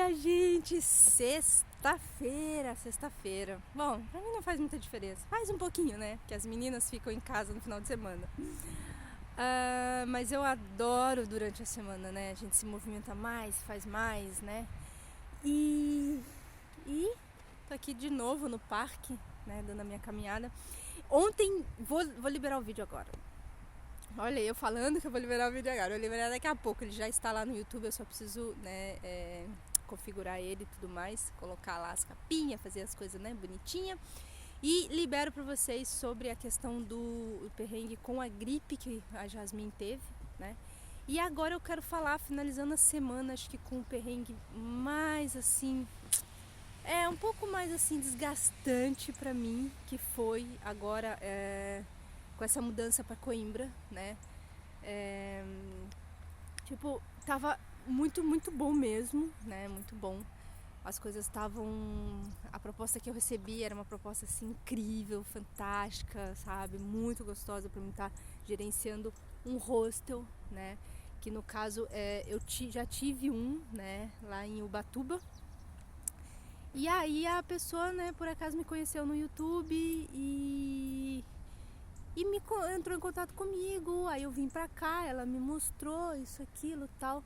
dia, gente! Sexta-feira. Bom, pra mim não faz muita diferença. Faz um pouquinho, né? Que as meninas ficam em casa no final de semana. Mas eu adoro durante a semana, né? A gente se movimenta mais, faz mais, né? E tô aqui de novo no parque, né? Dando a minha caminhada. Ontem, vou liberar o vídeo agora. Olha, eu falando que eu vou liberar o vídeo agora. Eu vou liberar daqui a pouco, ele já está lá no YouTube, eu só preciso, né, configurar ele e tudo mais, colocar lá as capinhas, fazer as coisas, né, bonitinha. E libero para vocês sobre a questão do perrengue com a gripe que a Jasmine teve, né? E agora eu quero falar, finalizando a semana, acho que com o perrengue mais assim, um pouco mais assim desgastante para mim, que foi agora com essa mudança para Coimbra, né? Tava muito bom mesmo, né? Muito bom. As coisas estavam... A proposta que eu recebi era uma proposta assim incrível, fantástica, sabe? Muito gostosa para mim estar gerenciando um hostel, né? Que no caso eu já tive um, né? Lá em Ubatuba. E aí a pessoa, né? Por acaso me conheceu no YouTube e entrou em contato comigo. Aí eu vim pra cá, ela me mostrou isso, aquilo, tal.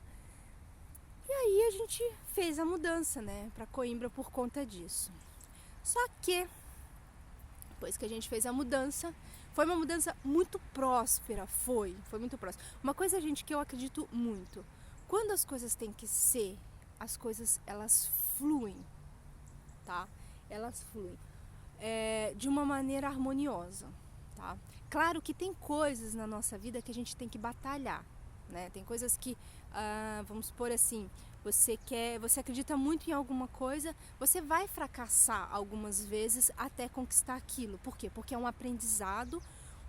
E aí a gente fez a mudança, né, pra Coimbra por conta disso. Só que, depois que a gente fez a mudança, foi uma mudança muito próspera, foi muito próspera. Uma coisa, gente, que eu acredito muito, quando as coisas têm que ser, as coisas, elas fluem, tá? Elas fluem de uma maneira harmoniosa, tá? Claro que tem coisas na nossa vida que a gente tem que batalhar, né? Tem coisas que, vamos supor assim, você acredita muito em alguma coisa, você vai fracassar algumas vezes até conquistar aquilo. Por quê? Porque é um aprendizado,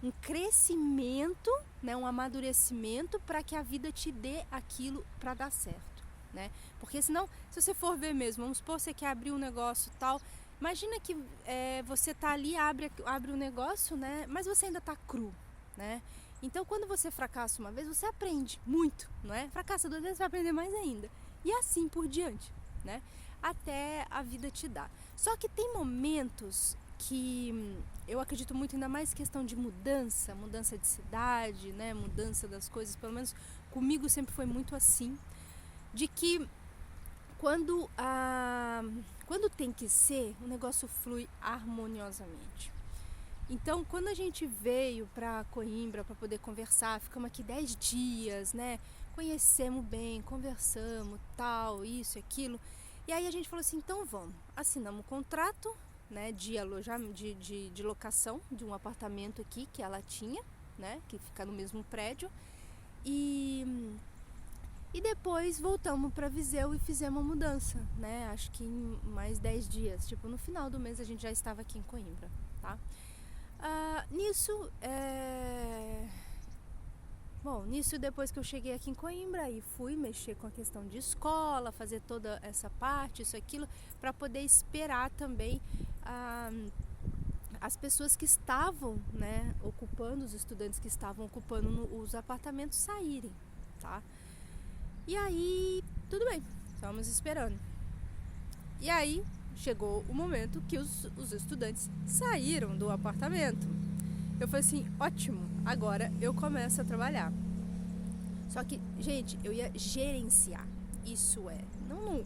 um crescimento, né? Um amadurecimento para que a vida te dê aquilo para dar certo, né? Porque senão, se você for ver mesmo, vamos supor, você quer abrir um negócio tal, imagina que você tá ali, abre o negócio, né? Mas você ainda tá cru, né? Então, quando você fracassa uma vez, você aprende muito, não é? Fracassa 2 vezes, você vai aprender mais ainda. E assim por diante, né? Até a vida te dá. Só que tem momentos que eu acredito muito, ainda mais questão de mudança de cidade, né? Mudança das coisas, pelo menos comigo sempre foi muito assim, de que quando tem que ser, o negócio flui harmoniosamente. Então, quando a gente veio para Coimbra para poder conversar, ficamos aqui 10 dias, né? Conhecemos bem, conversamos, tal, isso e aquilo. E aí a gente falou assim, então vamos, assinamos um contrato, né, de alojamento, de locação de um apartamento aqui que ela tinha, né, que fica no mesmo prédio. E depois voltamos para Viseu e fizemos a mudança, né? Acho que em mais 10 dias, tipo no final do mês a gente já estava aqui em Coimbra, tá? Nisso depois que eu cheguei aqui em Coimbra, aí fui mexer com a questão de escola, fazer toda essa parte, isso, aquilo, para poder esperar também as pessoas que estavam, né, ocupando, os estudantes que estavam ocupando os apartamentos saírem, tá? E aí, tudo bem, estamos esperando. E aí, chegou o momento que os estudantes saíram do apartamento. Eu falei assim, ótimo, agora eu começo a trabalhar. Só que, gente, eu ia gerenciar,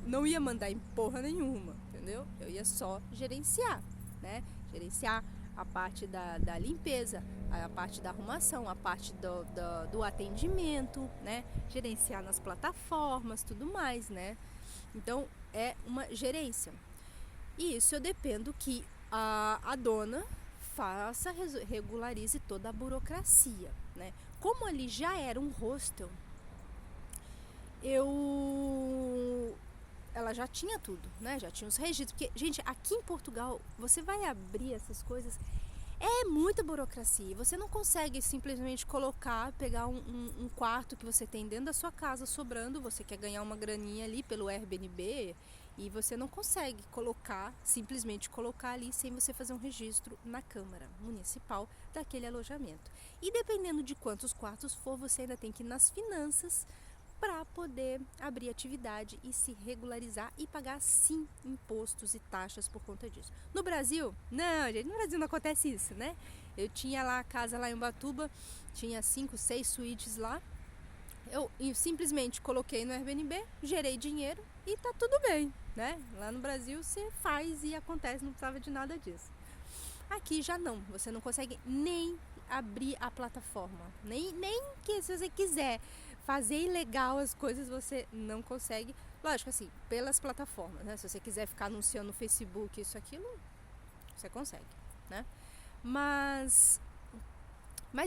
não ia mandar em porra nenhuma, entendeu? Eu ia só gerenciar, né? Gerenciar a parte da limpeza, a parte da arrumação, a parte do atendimento, né? Gerenciar nas plataformas, tudo mais, né? Então, é uma gerência. E isso eu dependo que a dona regularize toda a burocracia, né? Como ali já era um hostel, ela já tinha tudo, né? Já tinha os registros. Porque, gente, aqui em Portugal, você vai abrir essas coisas, é muita burocracia. Você não consegue simplesmente pegar um quarto que você tem dentro da sua casa sobrando, você quer ganhar uma graninha ali pelo Airbnb, e você não consegue simplesmente colocar ali sem você fazer um registro na Câmara Municipal daquele alojamento. E dependendo de quantos quartos for, você ainda tem que ir nas finanças para poder abrir atividade e se regularizar e pagar sim impostos e taxas por conta disso. No Brasil, não, gente, no Brasil não acontece isso, né? Eu tinha lá a casa lá em Ubatuba, tinha 5, 6 suítes lá. Eu simplesmente coloquei no Airbnb, gerei dinheiro e tá tudo bem, né? Lá no Brasil você faz e acontece, não precisava de nada disso. Aqui já não, você não consegue nem abrir a plataforma, nem que se você quiser fazer ilegal as coisas, você não consegue. Lógico, assim, pelas plataformas, né? Se você quiser ficar anunciando no Facebook, isso, aquilo, você consegue, né? Mas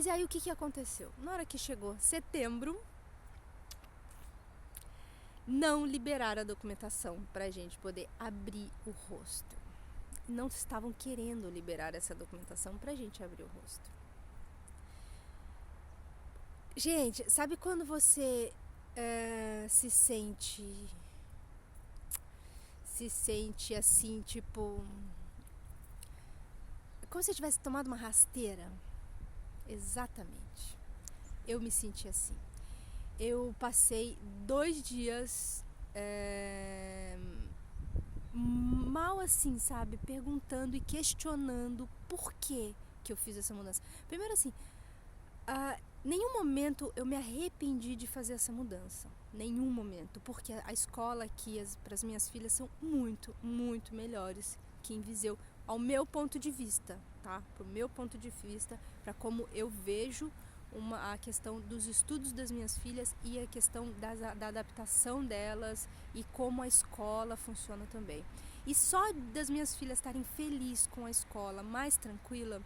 e aí o que aconteceu? Na hora que chegou setembro, não liberaram a documentação pra gente poder abrir o hostel. Não estavam querendo liberar essa documentação pra gente abrir o hostel. Gente, sabe quando você se sente assim, tipo, como se tivesse tomado uma rasteira? Exatamente. Eu me senti assim. Eu passei 2 dias mal assim, sabe? Perguntando e questionando por que eu fiz essa mudança. Primeiro assim, nenhum momento eu me arrependi de fazer essa mudança. Nenhum momento. Porque a escola aqui para as minhas filhas são muito, muito melhores que em Viseu. Ao meu ponto de vista, tá? Pro meu ponto de vista, para como eu vejo a questão dos estudos das minhas filhas e a questão da adaptação delas e como a escola funciona também. E só das minhas filhas estarem felizes com a escola, mais tranquila,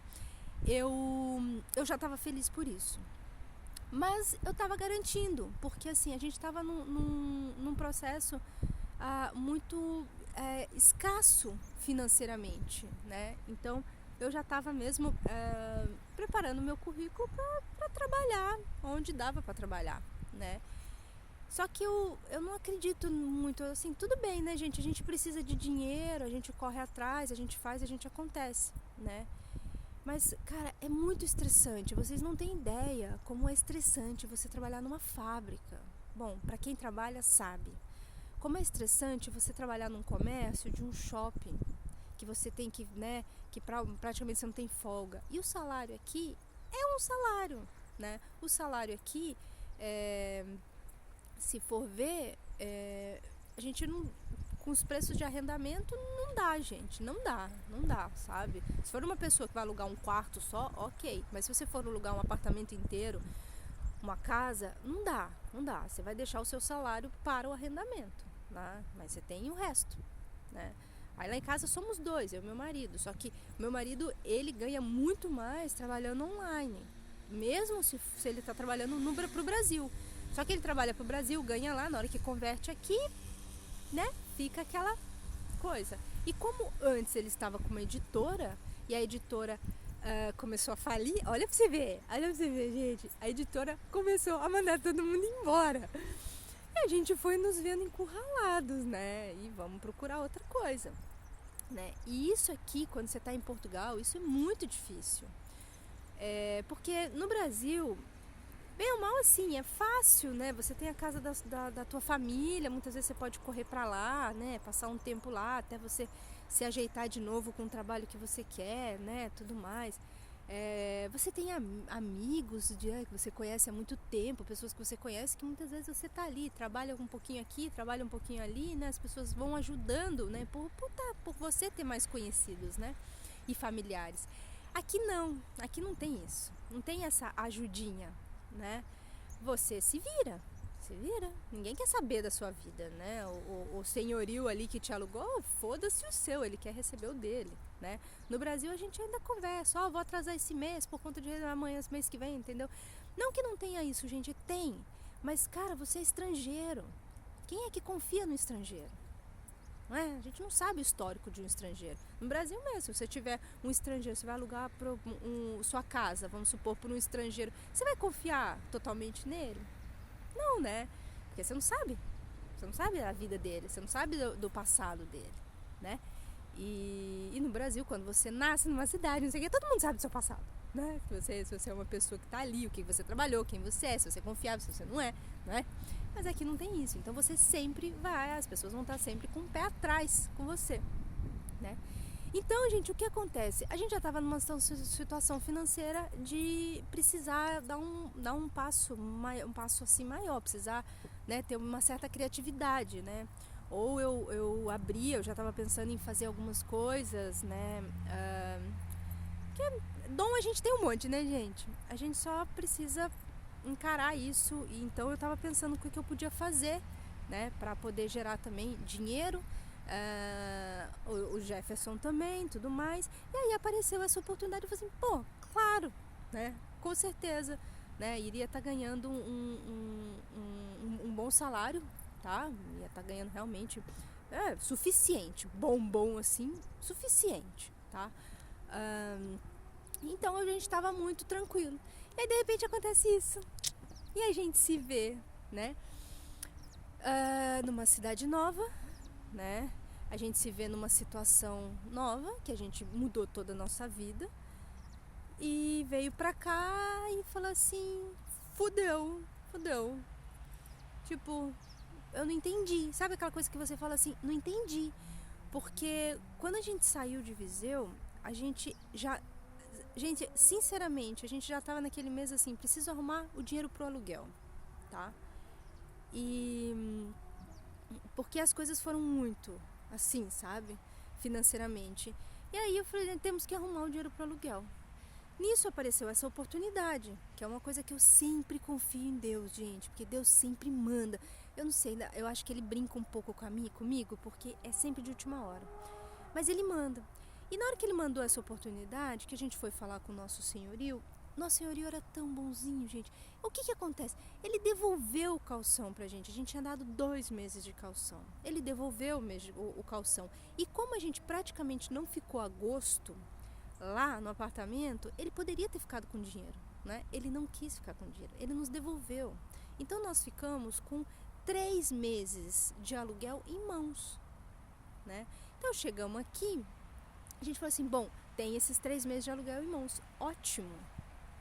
eu já estava feliz por isso. Mas eu estava garantindo, porque assim, a gente estava num processo muito escasso financeiramente, né? Então eu já estava mesmo preparando meu currículo para trabalhar onde dava para trabalhar, né? Só que eu não acredito muito, assim, tudo bem, né, gente? A gente precisa de dinheiro, a gente corre atrás, a gente faz, a gente acontece, né? Mas, cara, é muito estressante. Vocês não têm ideia como é estressante você trabalhar numa fábrica. Bom, para quem trabalha sabe. Como é estressante você trabalhar num comércio, de um shopping, que você tem que, né, que praticamente você não tem folga. E o salário aqui é um salário, né? O salário aqui, se for ver, a gente não, com os preços de arrendamento, não dá, gente, não dá, sabe? Se for uma pessoa que vai alugar um quarto só, ok, mas se você for alugar um apartamento inteiro, uma casa, não dá, você vai deixar o seu salário para o arrendamento, né? Mas você tem o resto, né? Aí lá em casa somos 2, eu e meu marido, só que meu marido, ele ganha muito mais trabalhando online, mesmo se ele está trabalhando pro Brasil. Só que ele trabalha pro Brasil, ganha lá, na hora que converte aqui, né, fica aquela coisa. E como antes ele estava com uma editora, e a editora começou a falir, olha pra você ver, gente, a editora começou a mandar todo mundo embora. E a gente foi nos vendo encurralados, né, e vamos procurar outra coisa, né. E isso aqui, quando você está em Portugal, isso é muito difícil. Porque no Brasil, bem ou mal assim, é fácil, né? Você tem a casa da tua família, muitas vezes você pode correr pra lá, né? Passar um tempo lá, até você se ajeitar de novo com o trabalho que você quer, né? Tudo mais. Você tem amigos que você conhece há muito tempo, pessoas que você conhece que muitas vezes você tá ali, trabalha um pouquinho aqui, trabalha um pouquinho ali, né? As pessoas vão ajudando, né? Por você ter mais conhecidos, né? E familiares. Aqui não tem isso, não tem essa ajudinha, né? Você se vira, ninguém quer saber da sua vida, né? O senhorio ali que te alugou, foda-se o seu, ele quer receber o dele, né? No Brasil a gente ainda conversa, vou atrasar esse mês por conta de amanhã, esse mês que vem, entendeu? Não que não tenha isso, gente, tem, mas cara, você é estrangeiro, quem é que confia no estrangeiro? Não é? A gente não sabe o histórico de um estrangeiro. No Brasil mesmo, se você tiver um estrangeiro, você vai alugar sua casa, vamos supor, por um estrangeiro, você vai confiar totalmente nele? Não, né? Porque você não sabe a vida dele, você não sabe do passado dele, né? E no Brasil, quando você nasce numa cidade, não sei o que, todo mundo sabe do seu passado, né? Se você é uma pessoa que está ali, o que você trabalhou, quem você é, se você é confiável, se você não é, né? Mas aqui não tem isso, então você sempre vai, as pessoas vão estar sempre com o pé atrás com você, né? Então, gente, o que acontece? A gente já estava numa situação financeira de precisar dar um passo assim maior, precisar, né, ter uma certa criatividade, né? Ou eu abria, eu já estava pensando em fazer algumas coisas, né? Que dom a gente tem um monte, né, gente? A gente só precisa encarar isso. E então eu estava pensando o que eu podia fazer, né, para poder gerar também dinheiro. O Jefferson também, tudo mais. E aí apareceu essa oportunidade. Eu falei assim, pô, claro, né? Com certeza, né? Iria estar ganhando um bom salário, tá? Ia estar ganhando realmente suficiente, bom assim, suficiente, tá? Então a gente estava muito tranquilo. E aí de repente acontece isso. E a gente se vê, né? Numa cidade nova, né? A gente se vê numa situação nova, que a gente mudou toda a nossa vida e veio pra cá e falou assim, fudeu. Tipo, eu não entendi. Sabe aquela coisa que você fala assim, não entendi. Porque quando a gente saiu de Viseu, sinceramente, a gente já tava naquele mês assim, preciso arrumar o dinheiro pro aluguel, tá? E porque as coisas foram muito assim, sabe? Financeiramente. E aí eu falei, temos que arrumar o dinheiro pro aluguel. Nisso apareceu essa oportunidade, que é uma coisa que eu sempre confio em Deus, gente, porque Deus sempre manda. Eu não sei, eu acho que ele brinca um pouco comigo, porque é sempre de última hora. Mas ele manda. E na hora que ele mandou essa oportunidade, que a gente foi falar com o nosso senhorio era tão bonzinho, gente. O que acontece? Ele devolveu o calção pra gente. A gente tinha dado 2 meses de calção. Ele devolveu o calção. E como a gente praticamente não ficou a gosto lá no apartamento, ele poderia ter ficado com dinheiro, né? Ele não quis ficar com dinheiro. Ele nos devolveu. Então nós ficamos com 3 meses de aluguel em mãos, né? Então chegamos aqui, a gente falou assim, bom, tem esses 3 meses de aluguel em mãos. Ótimo,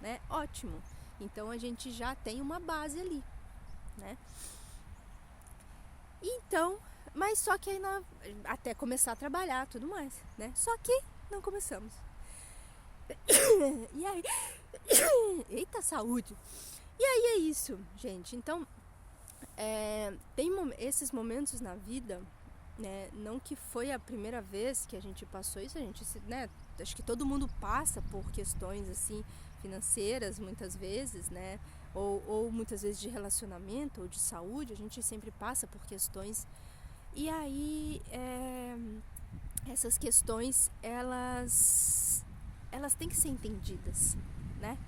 né? Ótimo. Então a gente já tem uma base ali, né? Então, mas só que aí nós, até começar a trabalhar, tudo mais, né? Só que não começamos. E aí, eita saúde. E aí é isso, gente. Então, tem esses momentos na vida, né? Não que foi a primeira vez que a gente passou isso, a gente, né? Acho que todo mundo passa por questões assim financeiras muitas vezes, né? Ou muitas vezes de relacionamento ou de saúde, a gente sempre passa por questões. E aí essas questões elas têm que ser entendidas, né?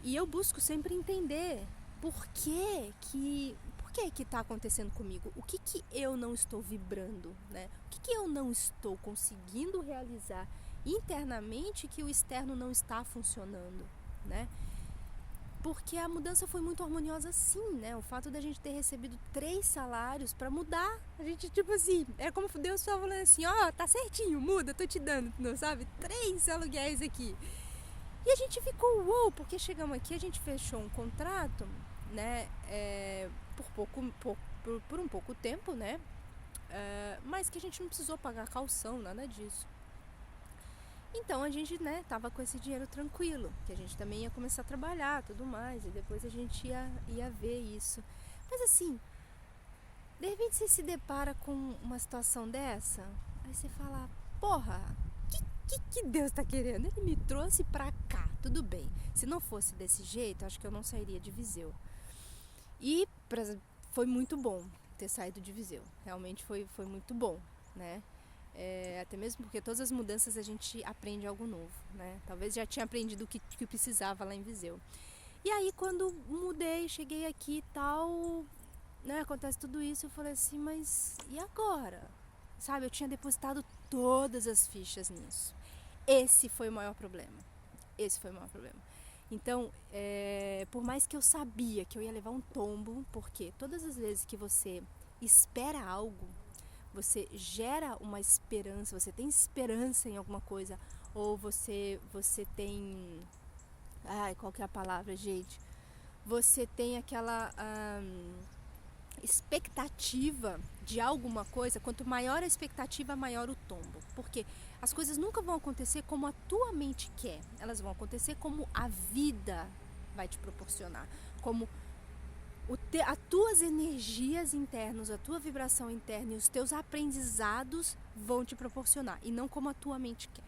E eu busco sempre entender por que está acontecendo comigo, o que eu não estou vibrando, né? O que eu não estou conseguindo realizar internamente que o externo não está funcionando, né? Porque a mudança foi muito harmoniosa sim, né? O fato da gente ter recebido 3 salários para mudar, a gente tipo assim, é como Deus estava falando assim, ó, tá certinho, muda, tô te dando, não sabe? 3 aluguéis aqui. E a gente ficou uou, porque chegamos aqui, a gente fechou um contrato, né? Por um pouco tempo, né? Mas que a gente não precisou pagar calção, nada disso. Então a gente, né, tava com esse dinheiro tranquilo, que a gente também ia começar a trabalhar, tudo mais, e depois a gente ia ver isso. Mas assim, de repente você se depara com uma situação dessa, aí você fala, porra, que Deus tá querendo? Ele me trouxe pra cá, tudo bem. Se não fosse desse jeito, acho que eu não sairia de Viseu. E foi muito bom ter saído de Viseu, realmente foi muito bom, né? Até mesmo porque todas as mudanças a gente aprende algo novo, né? Talvez já tinha aprendido o que precisava lá em Viseu. E aí quando mudei, cheguei aqui e tal, né? Acontece tudo isso, eu falei assim, mas e agora? Sabe, eu tinha depositado todas as fichas nisso. Esse foi o maior problema. Então, por mais que eu sabia que eu ia levar um tombo, porque todas as vezes que você espera algo, você gera uma esperança, você tem esperança em alguma coisa, ou você tem... Ai, qual que é a palavra, gente? Você tem aquela... expectativa de alguma coisa, quanto maior a expectativa, maior o tombo. Porque as coisas nunca vão acontecer como a tua mente quer. Elas vão acontecer como a vida vai te proporcionar. Como as tuas energias internas, a tua vibração interna e os teus aprendizados vão te proporcionar. E não como a tua mente quer.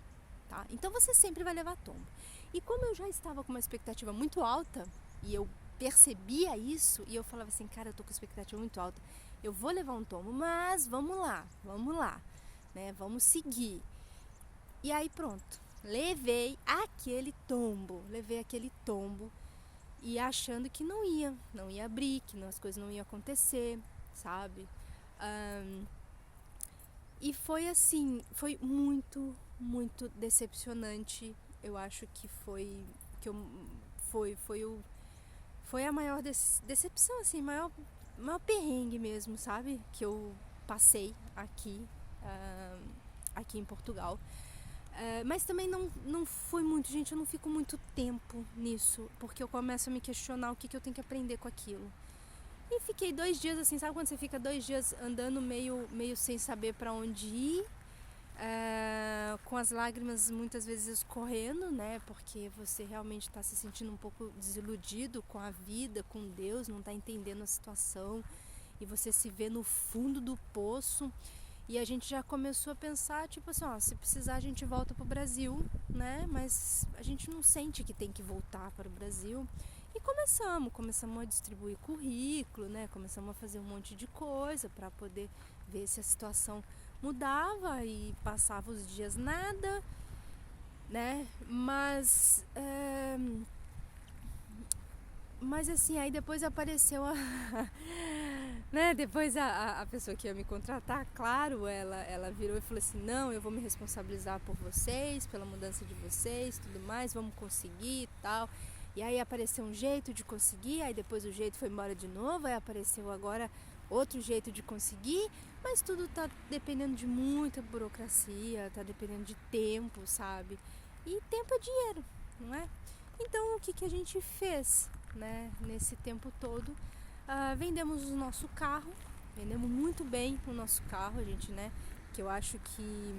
Tá? Então você sempre vai levar tombo. E como eu já estava com uma expectativa muito alta, e eu percebia isso, e eu falava assim, cara, eu tô com expectativa muito alta, eu vou levar um tombo, mas vamos lá, né? Vamos seguir. E aí pronto, levei aquele tombo, e achando que não ia abrir, que as coisas não iam acontecer, sabe? E foi assim, foi muito, muito decepcionante. Eu acho que foi a maior decepção, assim, maior perrengue mesmo, sabe? Que eu passei aqui em Portugal. Mas também não foi muito, gente, eu não fico muito tempo nisso, porque eu começo a me questionar o que eu tenho que aprender com aquilo. E fiquei 2 dias assim, sabe quando você fica 2 dias andando meio sem saber para onde ir, com as lágrimas muitas vezes escorrendo, né? Porque você realmente está se sentindo um pouco desiludido com a vida, com Deus, não está entendendo a situação, e você se vê no fundo do poço. E a gente já começou a pensar, tipo assim, ó, se precisar a gente volta pro Brasil, né? Mas a gente não sente que tem que voltar para o Brasil. E começamos a distribuir currículo, né? Começamos a fazer um monte de coisa para poder ver se a situação mudava, e passava os dias nada, né? Mas assim, aí depois apareceu né? Depois a pessoa que ia me contratar, claro, ela virou e falou assim, não, eu vou me responsabilizar por vocês, pela mudança de vocês, tudo mais, vamos conseguir e tal. E aí apareceu um jeito de conseguir, aí depois o jeito foi embora de novo, aí apareceu agora outro jeito de conseguir, mas tudo tá dependendo de muita burocracia, tá dependendo de tempo, sabe? E tempo é dinheiro, não é? Então o que a gente fez, né, nesse tempo todo? Vendemos o nosso carro, vendemos muito bem o nosso carro, a gente, né, que eu acho que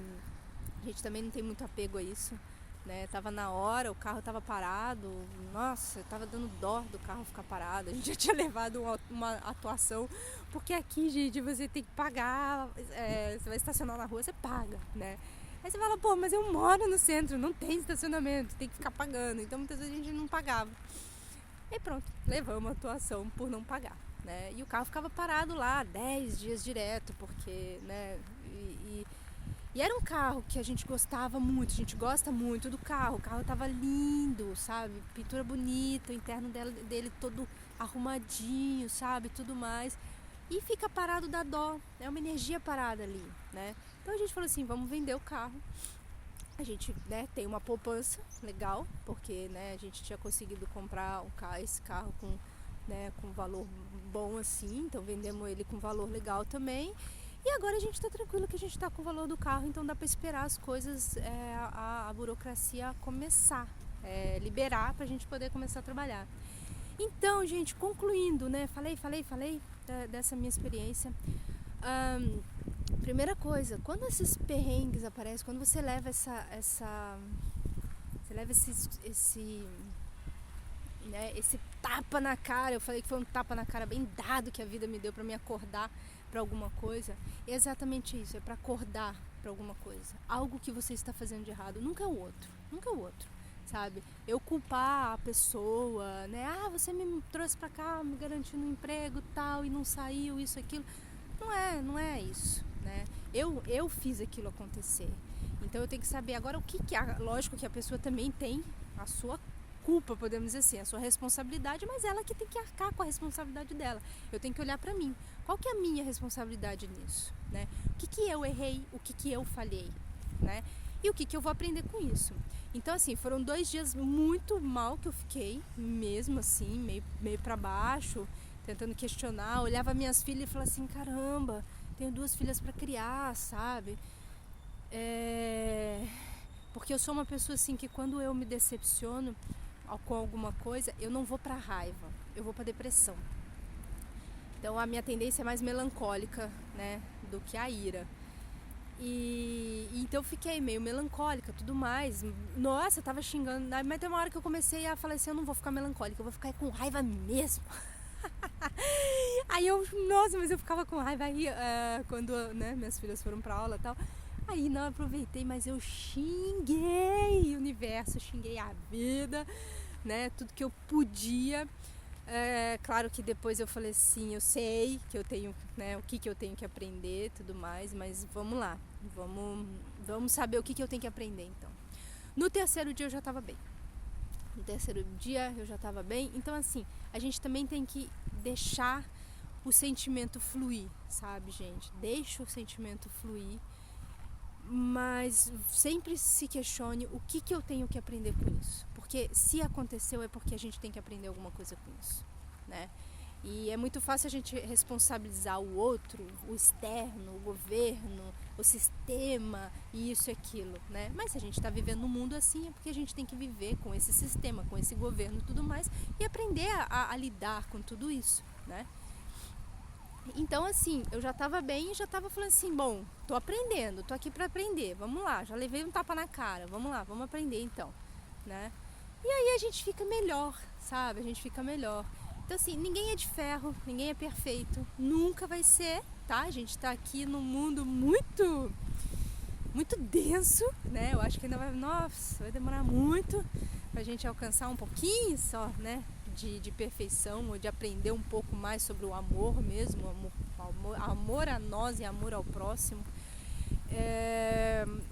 a gente também não tem muito apego a isso, né, tava na hora, o carro tava parado, nossa, tava dando dó do carro ficar parado, a gente já tinha levado uma atuação, porque aqui, gente, você tem que pagar, você vai estacionar na rua, você paga, né, aí você fala, pô, mas eu moro no centro, não tem estacionamento, tem que ficar pagando, então muitas vezes a gente não pagava. E pronto, levamos a atuação por não pagar, né? E o carro ficava parado lá 10 dias direto, porque, né? E era um carro que a gente gostava muito, a gente gosta muito do carro. O carro tava lindo, sabe? Pintura bonita, o interno dele todo arrumadinho, sabe? Tudo mais. E fica parado dá dó, é uma energia parada ali, né? Então a gente falou assim, vamos vender o carro. A gente, né, tem uma poupança legal, porque, né, a gente tinha conseguido comprar esse carro com, né, com valor bom assim, então vendemos ele com valor legal também. E agora a gente tá tranquilo que a gente tá com o valor do carro, então dá para esperar as coisas, a burocracia começar, liberar pra gente poder começar a trabalhar. Então, gente, concluindo, né, falei dessa minha experiência. Primeira coisa, quando esses perrengues aparecem, quando você leva você leva esse tapa na cara, eu falei que foi um tapa na cara bem dado que a vida me deu para me acordar para alguma coisa, é exatamente isso, é para acordar para alguma coisa, algo que você está fazendo de errado, nunca é o outro, sabe? Eu culpar a pessoa, né? Você me trouxe para cá, me garantindo um emprego tal, e não saiu, isso, aquilo, não é isso, né? Eu fiz aquilo acontecer, então eu tenho que saber agora o que lógico que a pessoa também tem a sua culpa, podemos dizer assim, a sua responsabilidade, mas ela que tem que arcar com a responsabilidade dela. Eu tenho que olhar pra mim, qual que é a minha responsabilidade nisso, né? O que eu errei, o que eu falhei, né? E o que eu vou aprender com isso. Então, assim, foram 2 dias muito mal que eu fiquei, mesmo assim, meio pra baixo, tentando questionar, olhava minhas filhas e falava assim, caramba, tenho 2 filhas para criar, sabe? Porque eu sou uma pessoa assim que quando eu me decepciono com alguma coisa, eu não vou pra raiva, eu vou pra depressão. Então a minha tendência é mais melancólica, né, do que a ira. E então eu fiquei meio melancólica, tudo mais. Nossa, eu tava xingando, mas tem uma hora que eu comecei a falar assim, eu não vou ficar melancólica, eu vou ficar com raiva mesmo. Aí eu, nossa, mas eu ficava com raiva aí quando, né, minhas filhas foram pra aula e tal. Aí não aproveitei, mas eu xinguei o universo, xinguei a vida, né, tudo que eu podia. Claro que depois eu falei assim, eu sei que eu tenho, né, o que eu tenho que aprender e tudo mais, mas vamos lá, vamos saber o que eu tenho que aprender então. No terceiro dia eu já estava bem. Então assim, a gente também tem que deixar o sentimento fluir, sabe, gente? Deixa o sentimento fluir, mas sempre se questione o que eu tenho que aprender com isso. Porque se aconteceu é porque a gente tem que aprender alguma coisa com isso, né? E é muito fácil a gente responsabilizar o outro, o externo, o governo, o sistema, isso e aquilo, né? Mas se a gente está vivendo num mundo assim é porque a gente tem que viver com esse sistema, com esse governo e tudo mais e aprender a lidar com tudo isso, né? Então assim, eu já estava bem e já estava falando assim, bom, tô aprendendo, tô aqui para aprender, vamos lá, já levei um tapa na cara, vamos lá, vamos aprender então, né? E aí a gente fica melhor, sabe? A gente fica melhor. Então assim, ninguém é de ferro, ninguém é perfeito, nunca vai ser, tá? A gente tá aqui num mundo muito denso, né? Eu acho que ainda vai demorar muito pra gente alcançar um pouquinho só, né? De perfeição, ou de aprender um pouco mais sobre o amor mesmo, amor a nós e amor ao próximo.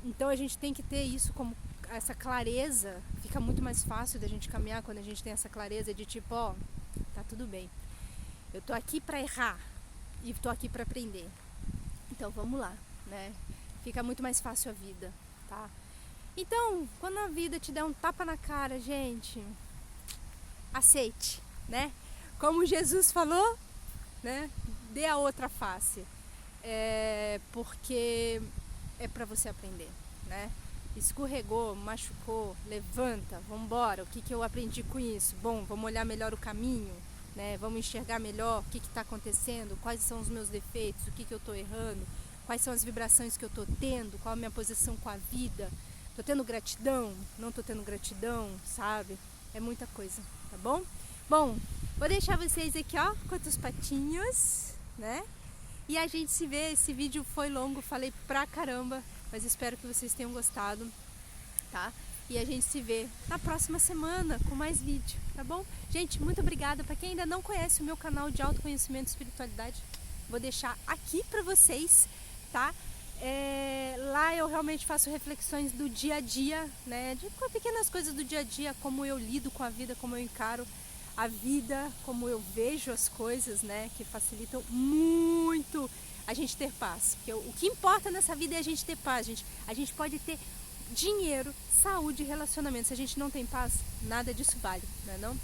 Então a gente tem que ter isso como essa clareza. Fica muito mais fácil da gente caminhar quando a gente tem essa clareza de tipo, ó, tá tudo bem, eu tô aqui pra errar e tô aqui pra aprender, então vamos lá, né? Fica muito mais fácil a vida, tá? Então, quando a vida te der um tapa na cara, gente, aceite, né? Como Jesus falou, né? Dê a outra face, porque é pra você aprender, né? Escorregou, machucou, levanta, vamos embora. O que eu aprendi com isso? Bom, vamos olhar melhor o caminho, né? Vamos enxergar melhor o que está acontecendo, quais são os meus defeitos, o que eu estou errando, quais são as vibrações que eu estou tendo, qual a minha posição com a vida. Estou tendo gratidão? Não estou tendo gratidão, sabe? É muita coisa, tá bom? Bom, vou deixar vocês aqui, ó, com os patinhos, né? E a gente se vê. Esse vídeo foi longo, falei pra caramba, mas espero que vocês tenham gostado, tá? E a gente se vê na próxima semana com mais vídeo, tá bom? Gente, muito obrigada. Para quem ainda não conhece o meu canal de autoconhecimento e espiritualidade, vou deixar aqui para vocês, tá? Lá eu realmente faço reflexões do dia a dia, né? De pequenas coisas do dia a dia, como eu lido com a vida, como eu encaro a vida, como eu vejo as coisas, né? Que facilitam muito a gente ter paz. Porque o que importa nessa vida é a gente ter paz, gente. A gente pode ter dinheiro, saúde e relacionamento. Se a gente não tem paz, nada disso vale, não é não?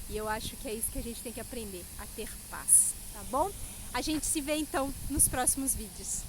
E eu acho que é isso que a gente tem que aprender, a ter paz, tá bom? A gente se vê então nos próximos vídeos.